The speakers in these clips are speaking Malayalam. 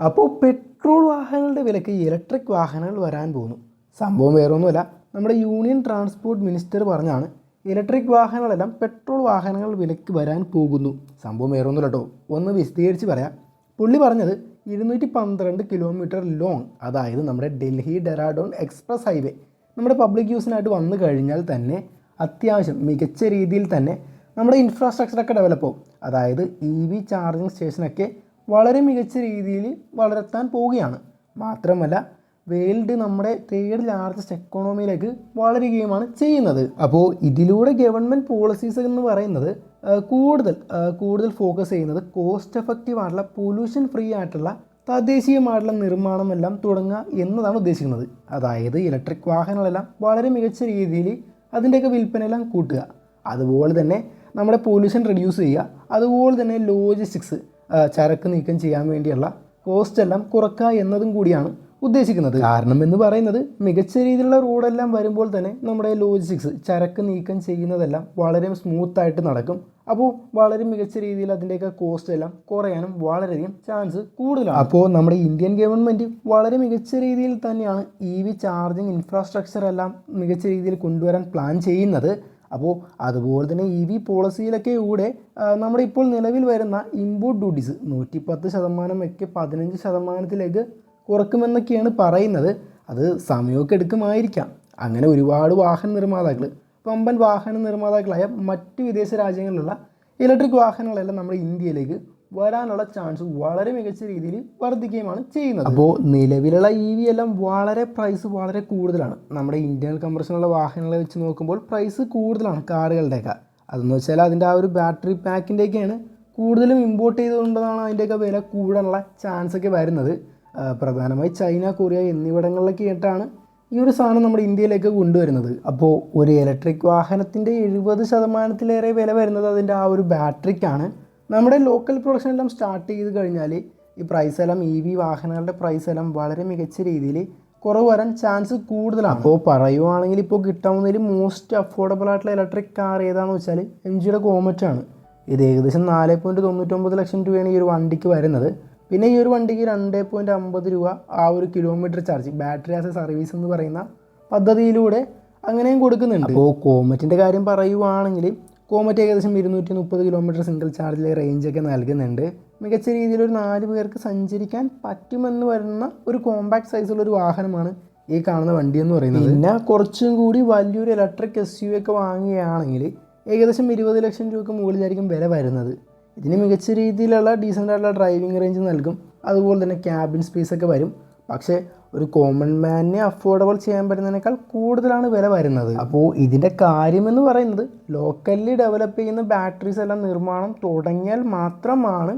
അപ്പോൾ പെട്രോൾ വാഹനങ്ങളുടെ വിലയ്ക്ക് ഇലക്ട്രിക് വാഹനങ്ങൾ വരാൻ പോകുന്നു. സംഭവം വേറൊന്നുമല്ല, നമ്മുടെ യൂണിയൻ ട്രാൻസ്പോർട്ട് മിനിസ്റ്റർ പറഞ്ഞാണ് ഇലക്ട്രിക് വാഹനങ്ങളെല്ലാം പെട്രോൾ വാഹനങ്ങൾ വിലയ്ക്ക് വരാൻ പോകുന്നു. സംഭവം വേറൊന്നുമില്ല കേട്ടോ, ഒന്ന് വിശദീകരിച്ച് പറയാം. പുള്ളി പറഞ്ഞത് 212 കിലോമീറ്റർ ലോങ്, അതായത് നമ്മുടെ ഡൽഹി ഡെറാഡൂൺ എക്സ്പ്രസ് ഹൈവേ നമ്മുടെ പബ്ലിക് യൂസിനായിട്ട് വന്നു കഴിഞ്ഞാൽ തന്നെ അത്യാവശ്യം മികച്ച രീതിയിൽ തന്നെ നമ്മുടെ ഇൻഫ്രാസ്ട്രക്ചറൊക്കെ ഡെവലപ്പ് ആവും. അതായത് EV ചാർജിങ് സ്റ്റേഷനൊക്കെ വളരെ മികച്ച രീതിയിൽ വളർത്താൻ പോവുകയാണ്. മാത്രമല്ല വേൾഡ് നമ്മുടെ 3rd ലാർജസ്റ്റ് എക്കോണമിയിലേക്ക് വളരുകയുമാണ് ചെയ്യുന്നത്. അപ്പോൾ ഇതിലൂടെ ഗവൺമെൻറ് പോളിസീസ് എന്ന് പറയുന്നത് കൂടുതൽ ഫോക്കസ് ചെയ്യുന്നത് കോസ്റ്റ് എഫക്റ്റീവ് ആയിട്ടുള്ള പൊല്യൂഷൻ ഫ്രീ ആയിട്ടുള്ള തദ്ദേശീയമായിട്ടുള്ള നിർമ്മാണമെല്ലാം തുടങ്ങുക എന്നതാണ് ഉദ്ദേശിക്കുന്നത്. അതായത് ഇലക്ട്രിക് വാഹനങ്ങളെല്ലാം വളരെ മികച്ച രീതിയിൽ അതിൻ്റെയൊക്കെ വിൽപ്പനയെല്ലാം കൂട്ടുക, അതുപോലെ തന്നെ നമ്മുടെ പൊല്യൂഷൻ റെഡ്യൂസ് ചെയ്യുക, അതുപോലെ തന്നെ ലോജിസ്റ്റിക്സ് ചരക്ക് നീക്കം ചെയ്യാൻ വേണ്ടിയുള്ള കോസ്റ്റ് എല്ലാം കുറക്കുക എന്നതും കൂടിയാണ് ഉദ്ദേശിക്കുന്നത്. കാരണം എന്ന് പറയുന്നത് മികച്ച രീതിയിലുള്ള റോഡെല്ലാം വരുമ്പോൾ തന്നെ നമ്മുടെ ലോജിസ്റ്റിക്സ് ചരക്ക് നീക്കം ചെയ്യുന്നതെല്ലാം വളരെ സ്മൂത്തായിട്ട് നടക്കും. അപ്പോൾ വളരെ മികച്ച രീതിയിൽ അതിൻ്റെയൊക്കെ കോസ്റ്റ് എല്ലാം കുറയാനും വളരെയധികം ചാൻസ് കൂടുതലാണ്. അപ്പോൾ നമ്മുടെ ഇന്ത്യൻ ഗവൺമെൻറ് വളരെ മികച്ച രീതിയിൽ തന്നെയാണ് EV ചാർജിങ് ഇൻഫ്രാസ്ട്രക്ചർ എല്ലാം മികച്ച രീതിയിൽ കൊണ്ടുവരാൻ പ്ലാൻ ചെയ്യുന്നത്. അപ്പോൾ അതുപോലെ തന്നെ EV പോളിസിയിലൊക്കെ കൂടെ നമ്മുടെ ഇപ്പോൾ നിലവിൽ വരുന്ന ഇമ്പോർട്ട് ഡ്യൂട്ടീസ് 110% ഒക്കെ 15% കുറക്കുമെന്നൊക്കെയാണ് പറയുന്നത്. അത് സമയമൊക്കെ എടുക്കുമായിരിക്കാം. അങ്ങനെ ഒരുപാട് വാഹന നിർമ്മാതാക്കൾ, വമ്പൻ വാഹന നിർമ്മാതാക്കളായ മറ്റ് വിദേശ രാജ്യങ്ങളിലുള്ള ഇലക്ട്രിക് വാഹനങ്ങളെല്ലാം നമ്മുടെ ഇന്ത്യയിലേക്ക് വരാനുള്ള ചാൻസ് വളരെ മികച്ച രീതിയിൽ വർദ്ധിക്കുകയുമാണ് ചെയ്യുന്നത്. അപ്പോൾ നിലവിലുള്ള EV എല്ലാം പ്രൈസ് വളരെ കൂടുതലാണ്. നമ്മുടെ ഇന്ത്യൻ കംപ്രഷനുള്ള വാഹനങ്ങളെ വെച്ച് നോക്കുമ്പോൾ പ്രൈസ് കൂടുതലാണ് കാറുകളുടെയൊക്കെ. അതെന്ന് വെച്ചാൽ അതിൻ്റെ ആ ഒരു ബാറ്ററി പാക്കിൻ്റെയൊക്കെയാണ് കൂടുതലും ഇമ്പോർട്ട് ചെയ്തുകൊണ്ടാണ് അതിൻ്റെയൊക്കെ വില കൂടാനുള്ള ചാൻസ് ഒക്കെ വരുന്നത്. പ്രധാനമായി ചൈന, കൊറിയ എന്നിവിടങ്ങളിലൊക്കെ ആയിട്ടാണ് ഈ ഒരു സാധനം നമ്മുടെ ഇന്ത്യയിലേക്ക് കൊണ്ടുവരുന്നത്. അപ്പോൾ ഒരു ഇലക്ട്രിക് വാഹനത്തിൻ്റെ 70%-ലേറെ വില വരുന്നത് അതിൻ്റെ ആ ഒരു ബാറ്ററിക്കാണ്. നമ്മുടെ ലോക്കൽ പ്രൊഡക്ഷൻ എല്ലാം സ്റ്റാർട്ട് ചെയ്ത് കഴിഞ്ഞാൽ ഈ പ്രൈസ് എല്ലാം EV വാഹനങ്ങളുടെ പ്രൈസ് എല്ലാം വളരെ മികച്ച രീതിയിൽ കുറവ് വരാൻ ചാൻസ് കൂടുതലാണ്. അപ്പോൾ പറയുവാണെങ്കിൽ ഇപ്പോൾ കിട്ടാവുന്നതിൽ മോസ്റ്റ് അഫോർഡബിൾ ആയിട്ടുള്ള ഇലക്ട്രിക് കാർ ഏതാണെന്ന് വെച്ചാൽ MGയുടെ കോമറ്റാണ്. ഇത് ഏകദേശം 4.99 ലക്ഷം രൂപയാണ് ഈ ഒരു വണ്ടിക്ക് വരുന്നത്. പിന്നെ ഈ ഒരു വണ്ടിക്ക് 2.50 രൂപ ആ ഒരു kilometre charge battery as A service എന്ന് പറയുന്ന പദ്ധതിയിലൂടെ അങ്ങനെയും കൊടുക്കുന്നുണ്ട്. അപ്പോൾ കോമറ്റിൻ്റെ കാര്യം പറയുവാണെങ്കിൽ കോമറ്റ് ഏകദേശം 230 കിലോമീറ്റർ സിംഗിൾ ചാർജിലെ റേഞ്ചൊക്കെ നൽകുന്നുണ്ട്. മികച്ച രീതിയിൽ ഒരു 4 പേർക്ക് സഞ്ചരിക്കാൻ പറ്റുമെന്ന് വരുന്ന ഒരു കോമ്പാക്ട് സൈസുള്ളൊരു വാഹനമാണ് ഈ കാണുന്ന വണ്ടി എന്ന് പറയുന്നത്. പിന്നെ കുറച്ചും കൂടി വലിയൊരു ഇലക്ട്രിക് SUV ഒക്കെ വാങ്ങുകയാണെങ്കിൽ ഏകദേശം 20 ലക്ഷം രൂപയ്ക്ക് മുകളിലായിരിക്കും വില വരുന്നത്. ഇതിന് മികച്ച രീതിയിലുള്ള ഡീസൻ്റ് ആയിട്ടുള്ള ഡ്രൈവിംഗ് റേഞ്ച് നൽകും, അതുപോലെ തന്നെ ക്യാബിൻ സ്പേസ് ഒക്കെ വരും. പക്ഷേ ഒരു കോമൺ മാനിനെ അഫോർഡബിൾ ചെയ്യാൻ പറ്റുന്നതിനേക്കാൾ കൂടുതലാണ് വില വരുന്നത്. അപ്പോൾ ഇതിൻ്റെ കാര്യമെന്ന് പറയുന്നത് ലോക്കലി ഡെവലപ്പ് ചെയ്യുന്ന ബാറ്ററീസ് എല്ലാം നിർമ്മാണം തുടങ്ങിയാൽ മാത്രമാണ്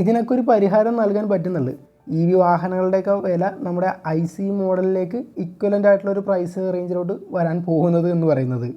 ഇതിനൊക്കെ ഒരു പരിഹാരം നൽകാൻ പറ്റുന്നുള്ളൂ. EV വാഹനങ്ങളുടെയൊക്കെ വില നമ്മുടെ ICE മോഡലിലേക്ക് ഇക്വലൻ്റ് ആയിട്ടുള്ള ഒരു പ്രൈസ് റേഞ്ചിലോട്ട് വരാൻ പോകുന്നത് എന്ന് പറയുന്നത്.